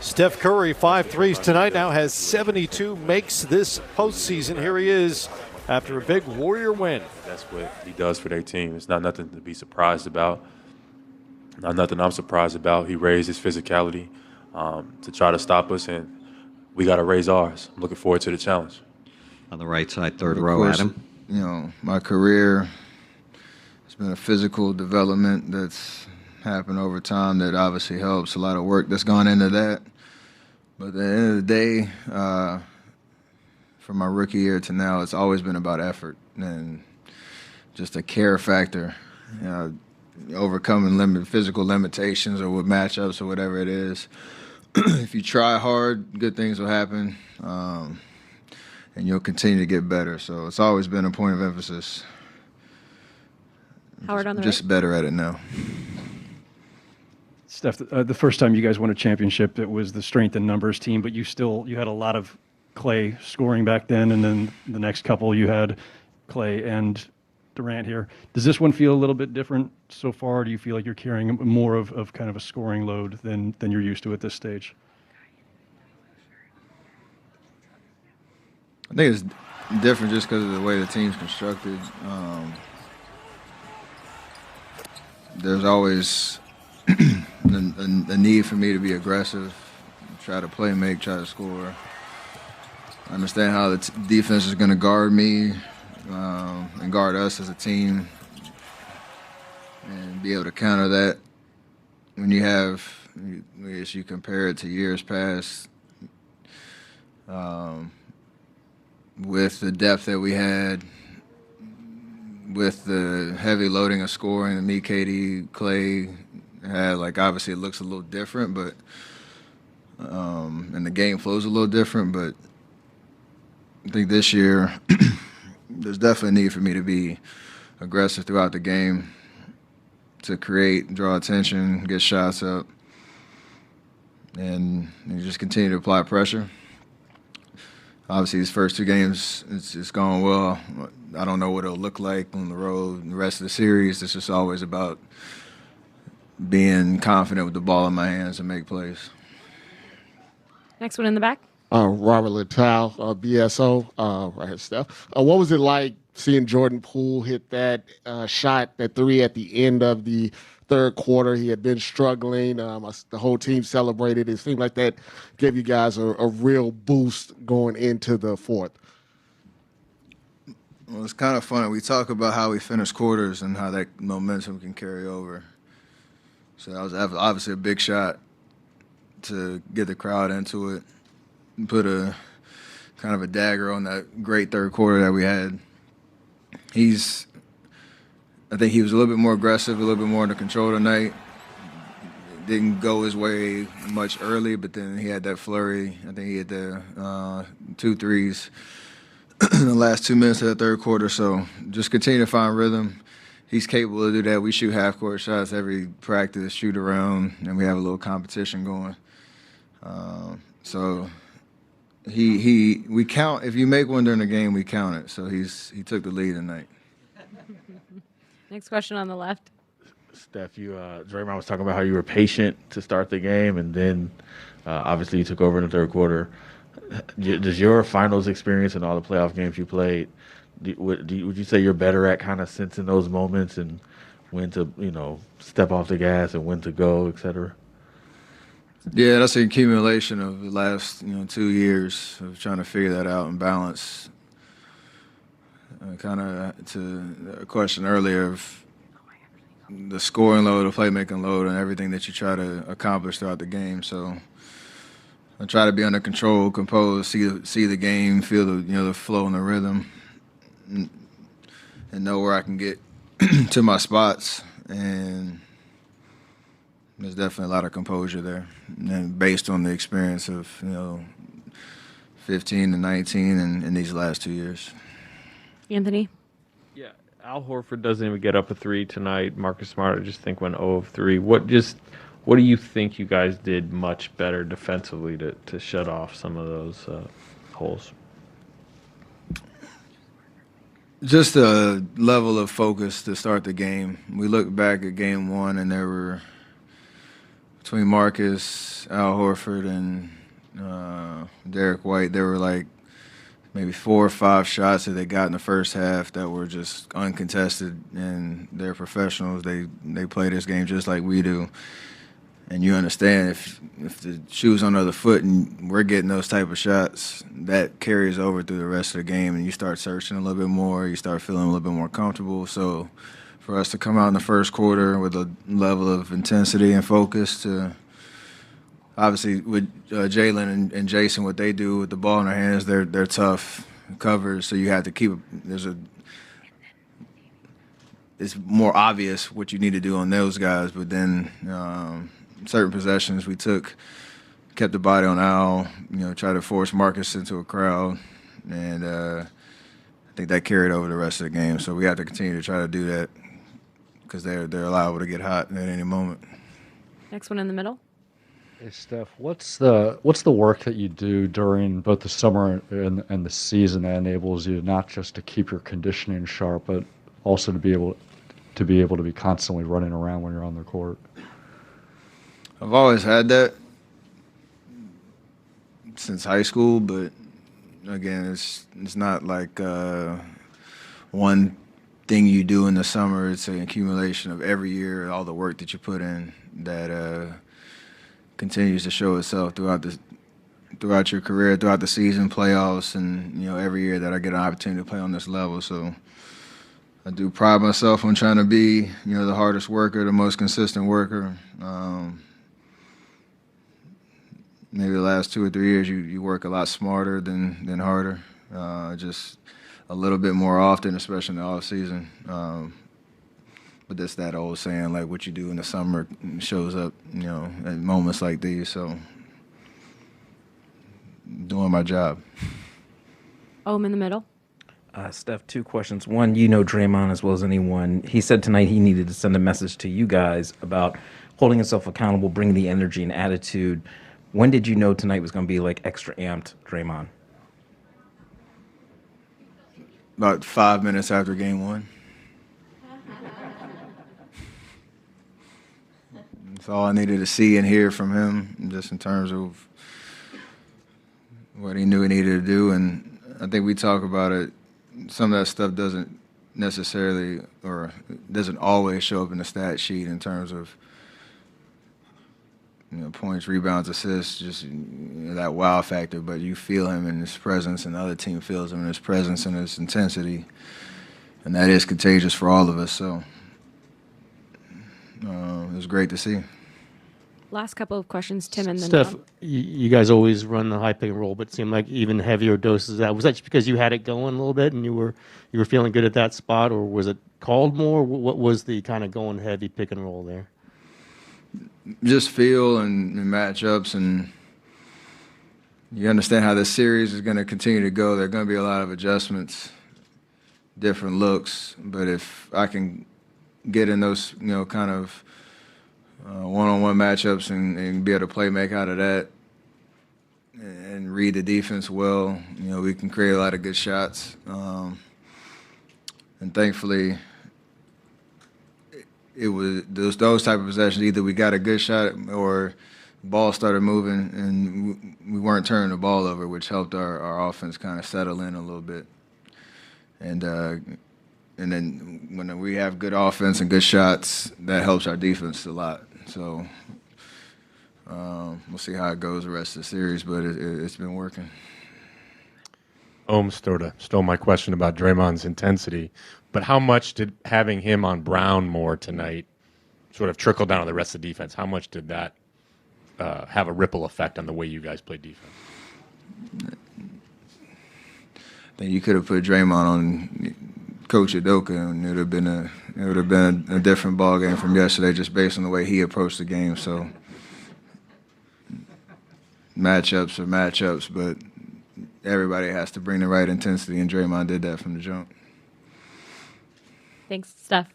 Steph Curry, 5 threes tonight, now has 72 makes this postseason. Here he is after a big Warrior win. That's what he does for their team. It's not nothing to be surprised about. Not nothing I'm surprised about. He raised his physicality to try to stop us, and we got to raise ours. I'm looking forward to the challenge. On the right side, third row, Adam. You know, my career has been a physical development that's happened over time that obviously helps. A lot of work that's gone into that. But at the end of the day, from my rookie year to now, it's always been about effort and just a care factor. You know, overcoming physical limitations or with matchups or whatever it is. If you try hard, good things will happen, and you'll continue to get better. So it's always been a point of emphasis. Howard on the just right. better at it now. Steph, the first time you guys won a championship, it was the strength in numbers team, but you had a lot of Clay scoring back then, and then the next couple you had Clay and Durant here. Does this one feel a little bit different so far? Do you feel like you're carrying more of kind of a scoring load than you're used to at this stage? I think it's different just because of the way the team's constructed. There's always a need for me to be aggressive, try to play, try to score. I understand how the defense is going to guard me and guard us as a team and be able to counter that. When you have, as you compare it to years past, with the depth that we had, with the heavy loading of scoring that me, KD, Clay had, like, obviously it looks a little different, but and the game flows a little different, but I think this year there's definitely a need for me to be aggressive throughout the game, to create, draw attention, get shots up, and just continue to apply pressure. Obviously, these first two games, it's gone well. I don't know what it'll look like on the road. The rest of the series, it's just always about being confident with the ball in my hands and make plays. Next one in the back. Robert Littell, BSO, right here, Steph. What was it like seeing Jordan Poole hit that shot, that three at the end of the third quarter? He had been struggling. The whole team celebrated. It seemed like that gave you guys a real boost going into the fourth. Well, it's kind of funny. We talk about how we finish quarters and how that momentum can carry over. So that was obviously a big shot to get the crowd into it and put a kind of a dagger on that great third quarter that we had. I think he was a little bit more aggressive, a little bit more under control tonight. Didn't go his way much early, but then he had that flurry. I think he had the 2 threes in the last 2 minutes of the third quarter. So just continue to find rhythm. He's capable of do that. We shoot half-court shots every practice, shoot around, and we have a little competition going. So we count. If you make one during the game, we count it. So he took the lead tonight. Next question on the left. Steph, Draymond was talking about how you were patient to start the game, and then obviously you took over in the third quarter. Does your finals experience and all the playoff games you played, would you say you're better at kind of sensing those moments and when to step off the gas and when to go, et cetera? Yeah, that's an accumulation of the last 2 years of trying to figure that out and balance. Kind of to a question earlier of the scoring load, the playmaking load, and everything that you try to accomplish throughout the game. So I try to be under control, composed, see the game, feel the flow and the rhythm, and know where I can get to my spots. And there's definitely a lot of composure there, and based on the experience of 15 to 19 and these last 2 years. Anthony? Yeah, Al Horford doesn't even get up a three tonight. Marcus Smart, I just think, went 0 of 3. What do you think you guys did much better defensively to shut off some of those holes? Just a level of focus to start the game. We look back at game one, and there were, between Marcus, Al Horford and Derek White, there were like maybe 4 or 5 shots that they got in the first half that were just uncontested, and they're professionals. They play this game just like we do. And you understand if the shoe's on the other foot and we're getting those type of shots, that carries over through the rest of the game, and you start searching a little bit more, you start feeling a little bit more comfortable. So for us to come out in the first quarter with a level of intensity and focus to obviously with Jalen and Jason, what they do with the ball in their hands, they're tough covers, so you have to keep it's more obvious what you need to do on those guys, but then certain possessions we kept the body on Al, try to force Marcus into a crowd, and I think that carried over the rest of the game. So we have to continue to try to do that because they're liable to get hot at any moment. Next one in the middle. Hey Steph, what's the work that you do during both the summer and the season that enables you not just to keep your conditioning sharp, but also to be able to be constantly running around when you're on the court? I've always had that since high school, but again, it's not like one thing you do in the summer. It's an accumulation of every year, all the work that you put in that continues to show itself throughout your career, throughout the season, playoffs, and every year that I get an opportunity to play on this level. So I do pride myself on trying to be the hardest worker, the most consistent worker. Maybe the last 2 or 3 years you work a lot smarter than harder, just a little bit more often, especially in the off season. But that's that old saying, like what you do in the summer shows up, at moments like these. So doing my job. In the middle. Steph, 2 questions. One, Draymond as well as anyone. He said tonight he needed to send a message to you guys about holding himself accountable, bringing the energy and attitude. When did you know tonight was going to be like extra amped, Draymond? About 5 minutes after game 1. That's all I needed to see and hear from him, just in terms of what he knew he needed to do. And I think we talk about it. Some of that stuff doesn't necessarily or doesn't always show up in the stat sheet in terms of points, rebounds, assists, just that wow factor. But you feel him in his presence, and the other team feels him in his presence and his intensity, and that is contagious for all of us. So it was great to see. Last couple of questions, Tim and then Steph, Tom. you guys always run the high pick and roll, but it seemed like even heavier doses of that. Was that just because you had it going a little bit and you were feeling good at that spot, or was it called more? What was the kind of going heavy pick and roll there? Just feel and matchups, and you understand how this series is going to continue to go. There are going to be a lot of adjustments, different looks, but if I can get in those, kind of one-on-one matchups and be able to play make out of that and read the defense well, we can create a lot of good shots. And thankfully, it was those type of possessions. Either we got a good shot or the ball started moving and we weren't turning the ball over, which helped our offense kind of settle in a little bit. And then when we have good offense and good shots, that helps our defense a lot. So we'll see how it goes the rest of the series, but it's been working. Stole my question about Draymond's intensity, but how much did having him on Brown more tonight sort of trickle down to the rest of the defense? How much did that have a ripple effect on the way you guys play defense? I think you could have put Draymond on Coach Udoka, and it would have been a different ball game from yesterday, just based on the way he approached the game. So matchups are matchups, but everybody has to bring the right intensity, and Draymond did that from the jump. Thanks, Steph.